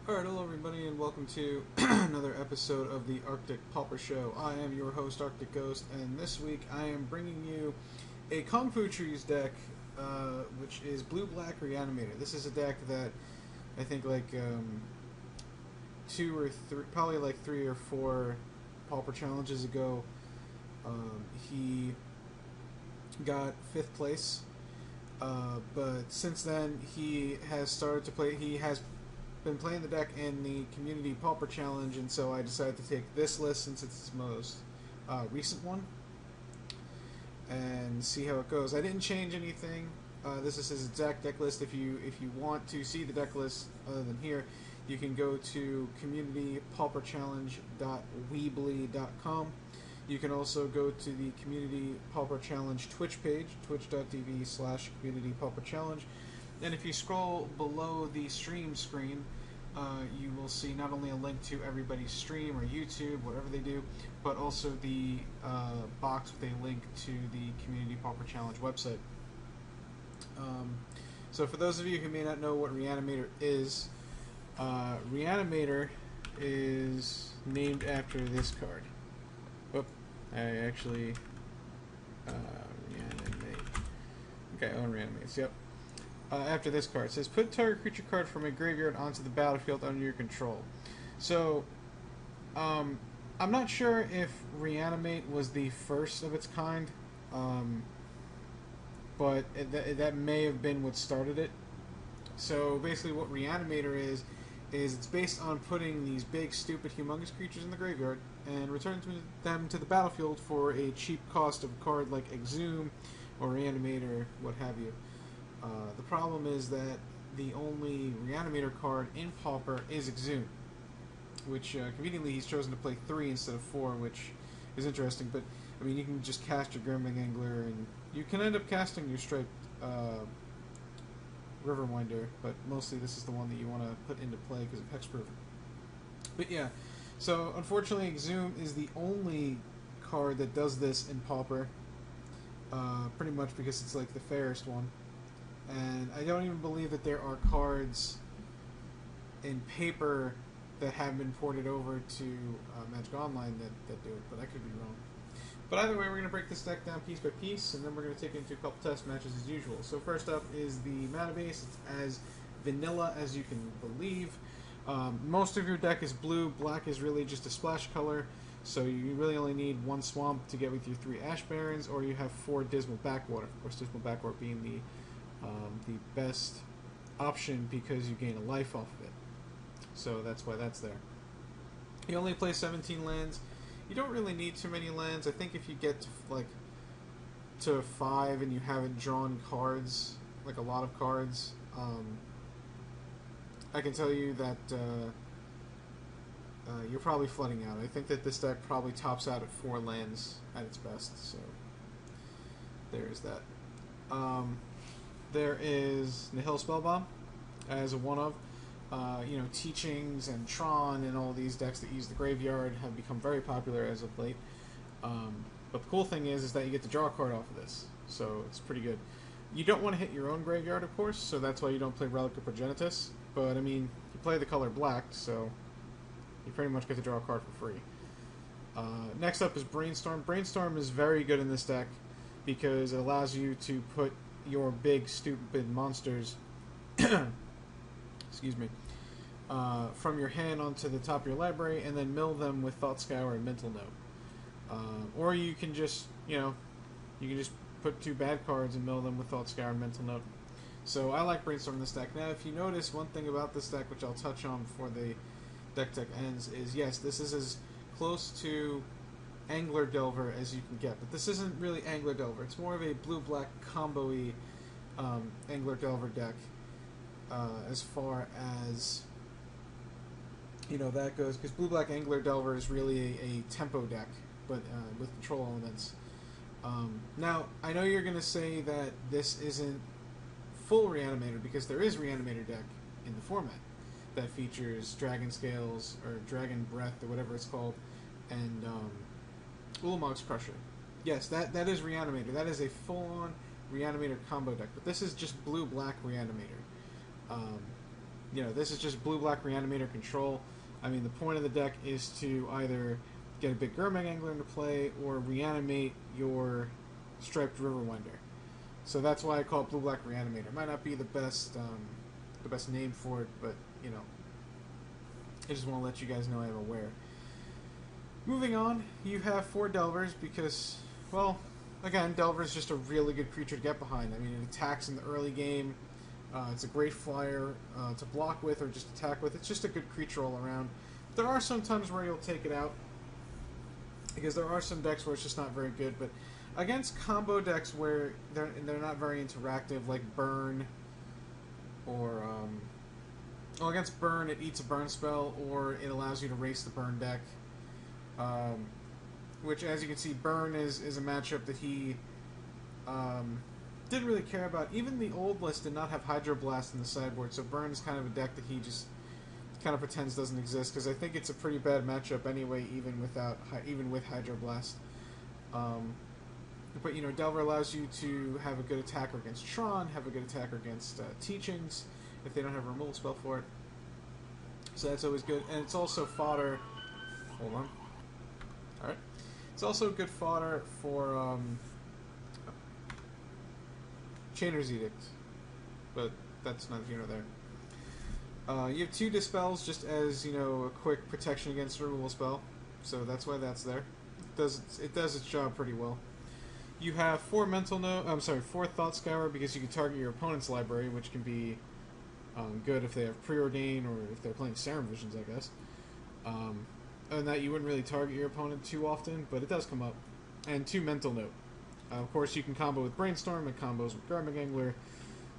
Alright, hello everybody and welcome to another episode of the Arctic Pauper Show. I am your host, Arctic Ghost, and this week I am bringing you a Kung Fu Trees deck, which is Blue-Black Reanimator. This is a deck that I think probably three or four Pauper challenges ago, he got 5th place, but since then he has started to play, he has been playing the deck in the Community Pauper Challenge, and so I decided to take this list since it's his most recent one and see how it goes. I didn't change anything. This is his exact deck list. If you want to see the deck list other than here, you can go to communitypauperchallenge.weebly.com. You can also go to the Community Pauper Challenge Twitch page, twitch.tv/communitypauperchallenge. And if you scroll below the stream screen, you will see not only a link to everybody's stream or YouTube, whatever they do, but also the box with a link to the Community Pauper Challenge website. So for those of you who may not know what Reanimator is, Reanimator is named after this card. Oh, I actually... Reanimate. Okay, Owen Reanimates, yep. After this card. It says, put target creature card from a graveyard onto the battlefield under your control. So, I'm not sure if Reanimate was the first of its kind, but that may have been what started it. So, basically what Reanimator is it's based on putting these big, stupid, humongous creatures in the graveyard and returning them to the battlefield for a cheap cost of a card like Exhume or Reanimator, what have you. The problem is that the only Reanimator card in Pauper is Exhume, which conveniently he's chosen to play 3 instead of 4, which is interesting. But I mean, you can just cast your Gremlin Angler, and you can end up casting your striped Riverwinder, but mostly this is the one that you want to put into play because of hexproof. But yeah, so unfortunately Exhume is the only card that does this in Pauper, pretty much because it's like the fairest one. And I don't even believe that there are cards in paper that have been ported over to Magic Online that do it, but I could be wrong. But either way, we're going to break this deck down piece by piece, and then we're going to take it into a couple test matches as usual. So first up is the mana base. It's as vanilla as you can believe. Most of your deck is blue. Black is really just a splash color, so you really only need 1 Swamp to get with your 3 Ash Barrens, or you have 4 Dismal Backwater. Of course, Dismal Backwater being the best option because you gain a life off of it. So that's why that's there. You only play 17 lands. You don't really need too many lands. I think if you get to 5 and you haven't drawn cards, like a lot of cards, I can tell you that you're probably flooding out. I think that this deck probably tops out at 4 lands at its best. So there's that. There is Nihil Spellbomb as a one-of. Teachings and Tron and all these decks that use the graveyard have become very popular as of late. But the cool thing is that you get to draw a card off of this, so it's pretty good. You don't want to hit your own graveyard, of course, so that's why you don't play Relic of Progenitus. But I mean, you play the color black, so you pretty much get to draw a card for free. Next up is Brainstorm. Brainstorm is very good in this deck because it allows you to put your big, stupid monsters excuse me, from your hand onto the top of your library and then mill them with Thought Scour and Mental Note. Or you can just, put 2 bad cards and mill them with Thought Scour and Mental Note. So I like Brainstorm in this deck. Now, if you notice, one thing about this deck, which I'll touch on before the Decktech ends, is yes, this is as close to Angler Delver as you can get, but this isn't really Angler Delver. It's more of a blue-black combo-y Angler Delver deck, as far as that goes, because blue-black Angler Delver is really a tempo deck, but with control elements. Now, I know you're going to say that this isn't full Reanimator, because there is Reanimator deck in the format that features Dragon Scales, or Dragon Breath, or whatever it's called, and Ulamog's Crusher. Yes, that is Reanimator. That is a full-on Reanimator combo deck, but this is just blue-black Reanimator. You know, this is just blue-black Reanimator control. I mean, the point of the deck is to either get a big Gurmag Angler into play or reanimate your Striped Riverwinder. So that's why I call it blue-black Reanimator. It might not be the best name for it, but, you know, I just want to let you guys know I'm aware. Moving on, you have 4 Delvers because, well, again, Delver is just a really good creature to get behind. I mean, it attacks in the early game. It's a great flyer to block with or just attack with. It's just a good creature all around. There are some times where you'll take it out because there are some decks where it's just not very good. But against combo decks where they're not very interactive, like Burn, or well, against Burn, it eats a burn spell, or it allows you to race the Burn deck. Which, as you can see, Burn is a matchup that he didn't really care about. Even the old list did not have Hydroblast in the sideboard, so Burn is kind of a deck that he just kind of pretends doesn't exist, because I think it's a pretty bad matchup anyway, even with Hydroblast. But, you know, Delver allows you to have a good attacker against Tron, have a good attacker against Teachings, if they don't have a removal spell for it. So that's always good. And it's also fodder... Hold on. Alright. It's also good fodder for Chainer's Edict. But that's not here nor there. You have 2 Dispels just as, you know, a quick protection against a removal spell. So that's why that's there. It does its job pretty well. You have 4 4 Thought Scour because you can target your opponent's library, which can be good if they have Preordain or if they're playing Serum Visions, I guess. And that you wouldn't really target your opponent too often, but it does come up. And 2 Mental Note. Of course, you can combo with Brainstorm, it combos with Gurmag Angler,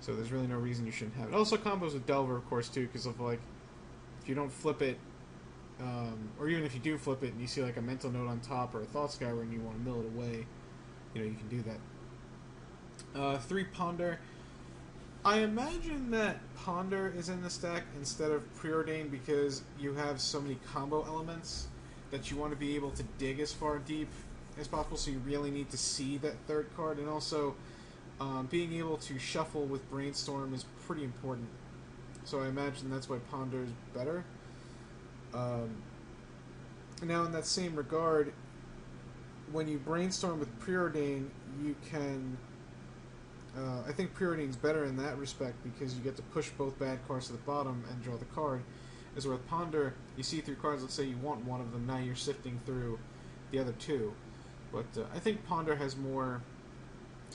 so there's really no reason you shouldn't have it. Also combos with Delver, of course, too, because of, like, if you don't flip it, or even if you do flip it and you see, like, a Mental Note on top or a Thought Scour and you want to mill it away, you know, you can do that. 3 Ponder. I imagine that Ponder is in the stack instead of Preordain because you have so many combo elements that you want to be able to dig as far deep as possible, so you really need to see that 3rd card, and also being able to shuffle with Brainstorm is pretty important. So I imagine that's why Ponder is better. Now, in that same regard, when you Brainstorm with Preordain, you can... I think Preordain's better in that respect because you get to push both bad cards to the bottom and draw the card. As with Ponder, you see through cards, let's say you want one of them, now you're sifting through the other 2. But I think Ponder has more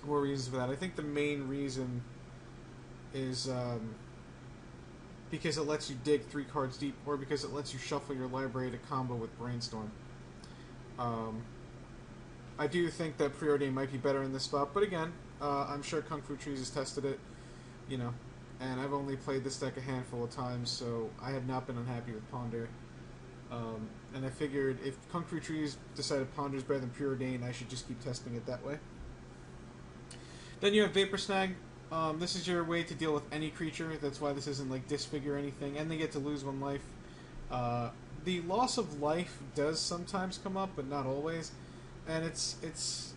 reasons for that. I think the main reason is because it lets you dig 3 cards deep, or because it lets you shuffle your library to combo with Brainstorm. I do think that Preordain might be better in this spot, but again, I'm sure Kung Fu Trees has tested it, you know, and I've only played this deck a handful of times, so I have not been unhappy with Ponder. And I figured if Kung Fu Trees decided Ponder is better than Preordain, I should just keep testing it that way. Then you have Vapor Snag. This is your way to deal with any creature. That's why this isn't like Disfigure or anything, and they get to lose 1 life. The loss of life does sometimes come up, but not always. And it's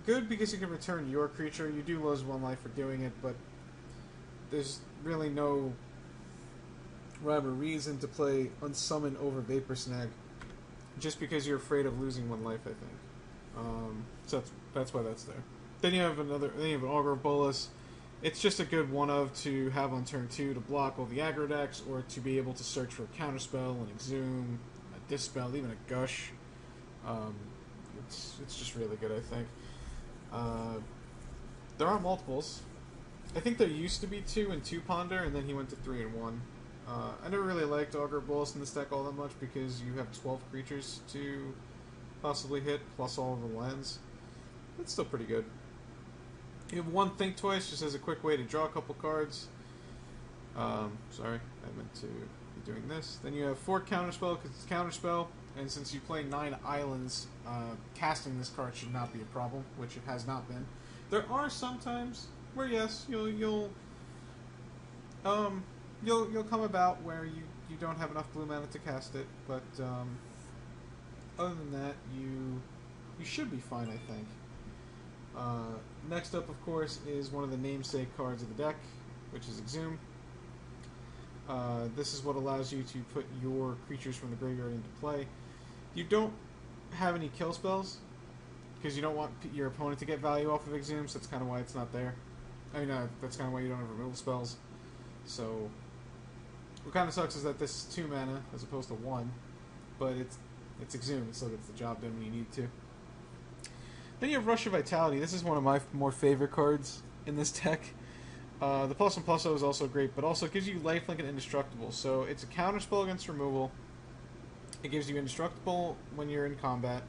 good because you can return your creature. You do lose 1 life for doing it, but there's really no rhyme or reason to play Unsummon over Vapor Snag, just because you're afraid of losing 1 life, I think. So that's why that's there. Then you have an Augur Bolus. It's just a good one-of to have on turn 2 to block all the aggro decks, or to be able to search for a Counterspell, an Exhume, a Dispel, even a Gush. It's just really good, I think. There are multiples. I think there used to be 2 and 2 Ponder, and then he went to 3 and 1. I never really liked Augur Bolus in this deck all that much because you have 12 creatures to possibly hit, plus all of the lands. It's still pretty good. You have 1 Think Twice, just as a quick way to draw a couple cards. Sorry, I meant to be doing this. Then you have 4 Counterspell, because it's Counterspell, and since you play 9 islands, casting this card should not be a problem, which it has not been. There are some times where, yes, you'll come about where you don't have enough blue mana to cast it, but other than that, you should be fine, I think. Next up, of course, is one of the namesake cards of the deck, which is Exhume. This is what allows you to put your creatures from the graveyard into play. You don't have any kill spells, because you don't want your opponent to get value off of Exhume, so that's kind of why it's not there. I mean, that's kind of why you don't have removal spells. So, what kind of sucks is that this is 2 mana as opposed to 1, but it's Exhume, it still gets the job done when you need to. Then you have Rush of Vitality. This is one of my more favorite cards in this deck. The +1/+0 is also great, but also it gives you lifelink and indestructible. So it's a counterspell against removal. It gives you indestructible when you're in combat.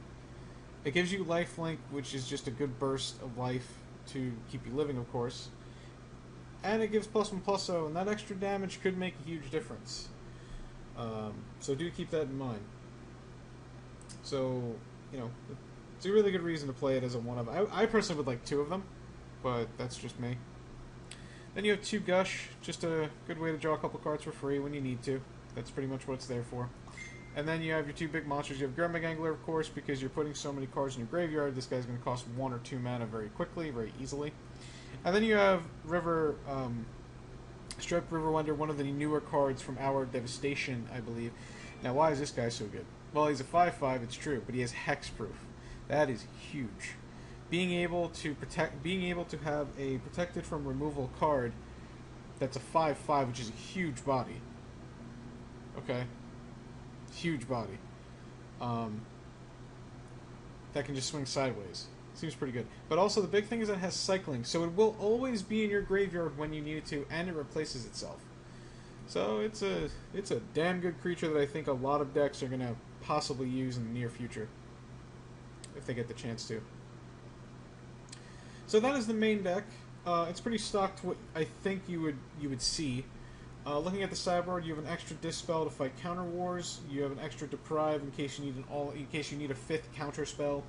It gives you lifelink, which is just a good burst of life to keep you living, of course. And it gives +1/+0, and that extra damage could make a huge difference. So do keep that in mind. So, you know, it's a really good reason to play it as a one-of. I personally would like 2 of them, but that's just me. Then you have 2 Gush, just a good way to draw a couple cards for free when you need to. That's pretty much what it's there for. And then you have your 2 big monsters. You have Gurmag Angler, of course, because you're putting so many cards in your graveyard. This guy's going to cost 1 or 2 mana very quickly, very easily. And then you have Striped River Wonder, one of the newer cards from Hour of Devastation, I believe. Now, why is this guy so good? Well, he's a 5/5, it's true, but he has hexproof. That is huge. Being able to have a protected from removal card that's a 5/5, which is a huge body. Okay, huge body. That can just swing sideways. Seems pretty good. But also the big thing is that it has cycling, so it will always be in your graveyard when you need it to, and it replaces itself. So it's a damn good creature that I think a lot of decks are gonna possibly use in the near future, if they get the chance to. So that is the main deck. It's pretty stocked what I think you would see. Looking at the sideboard, you have an extra Dispel to fight counter wars. You have an extra Deprive in case you need a 5th counter spell.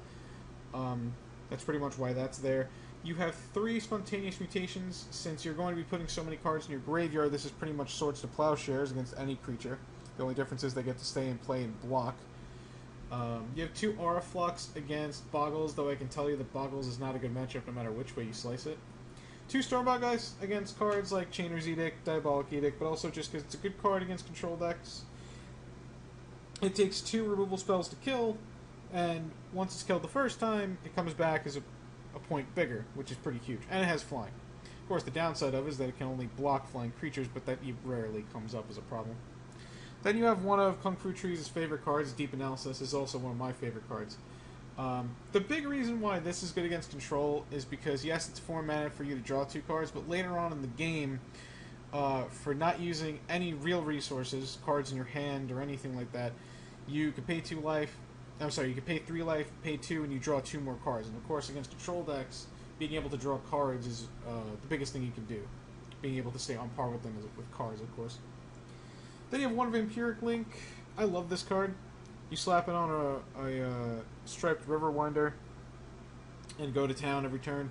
That's pretty much why that's there. You have 3 Spontaneous Mutations. Since you're going to be putting so many cards in your graveyard, this is pretty much Swords to Plowshares against any creature. The only difference is they get to stay and play and block. You have 2 Aura Flux against Boggles, though I can tell you that Boggles is not a good matchup no matter which way you slice it. 2 Stormbound Guys against cards like Chainer's Edict, Diabolic Edict, but also just because it's a good card against control decks. It takes 2 removal spells to kill, and once it's killed the first time, it comes back as a point bigger, which is pretty huge. And it has flying. Of course, the downside of it is that it can only block flying creatures, but that rarely comes up as a problem. Then you have one of Kung Fu Tree's favorite cards, Deep Analysis, is also one of my favorite cards. The big reason why this is good against control is because, yes, it's 4 mana for you to draw 2 cards, but later on in the game, for not using any real resources, cards in your hand or anything like that, you can pay 2 life. I'm sorry, you can pay 3 life, pay 2, and you draw 2 more cards. And of course, against control decks, being able to draw cards is the biggest thing you can do. Being able to stay on par with them with cards, of course. Then you have one Vampiric Link. I love this card. You slap it on a Striped River Winder and go to town every turn.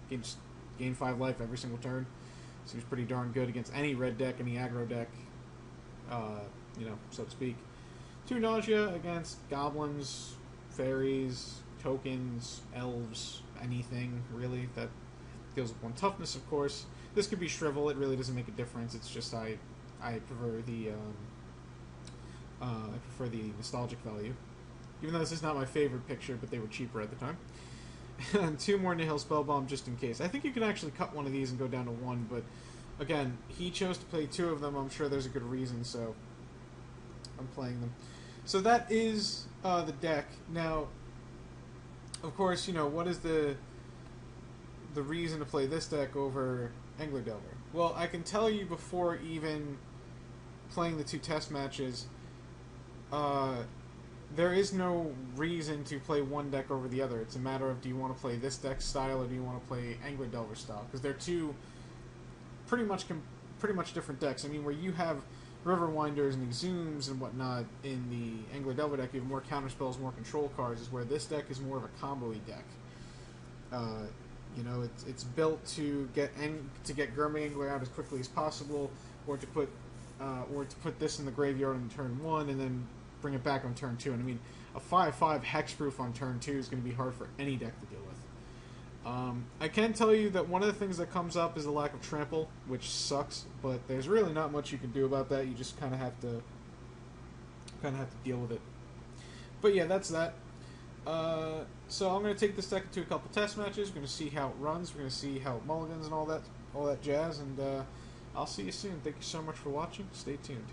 Gain 5 life every single turn. Seems pretty darn good against any red deck, any aggro deck, so to speak. 2 Nausea against goblins, fairies, tokens, elves, anything really that deals with 1 toughness, of course. This could be Shrivel. It really doesn't make a difference. It's just I prefer the nostalgic value, even though this is not my favorite picture, but they were cheaper at the time. And 2 more Nihil Spellbomb just in case. I think you can actually cut one of these and go down to 1, but again, he chose to play 2 of them. I'm sure there's a good reason, so I'm playing them. So that is the deck. Now, of course, what is the reason to play this deck over Angler Delver? Well, I can tell you before even playing the 2 test matches, there is no reason to play one deck over the other. It's a matter of, do you want to play this deck style or do you want to play Angler Delver style? Because they're 2 pretty much different decks. I mean, where you have River Winders and Exhumes and whatnot in the Angler Delver deck, you have more counter spells, more control cards, is where this deck is more of a combo-y deck. It's built to get Gurmag Angler out as quickly as possible, or to put this in the graveyard on turn 1 and then bring it back on turn 2. And I mean, a 5/5 hexproof on turn 2 is going to be hard for any deck to deal with. I can tell you that one of the things that comes up is the lack of trample, which sucks, but there's really not much you can do about that. You just kind of have to deal with it. But yeah, that's that. So I'm going to take this deck into a couple test matches. We're going to see how it runs. We're going to see how it mulligans and all that jazz. And I'll see you soon. Thank you so much for watching. Stay tuned.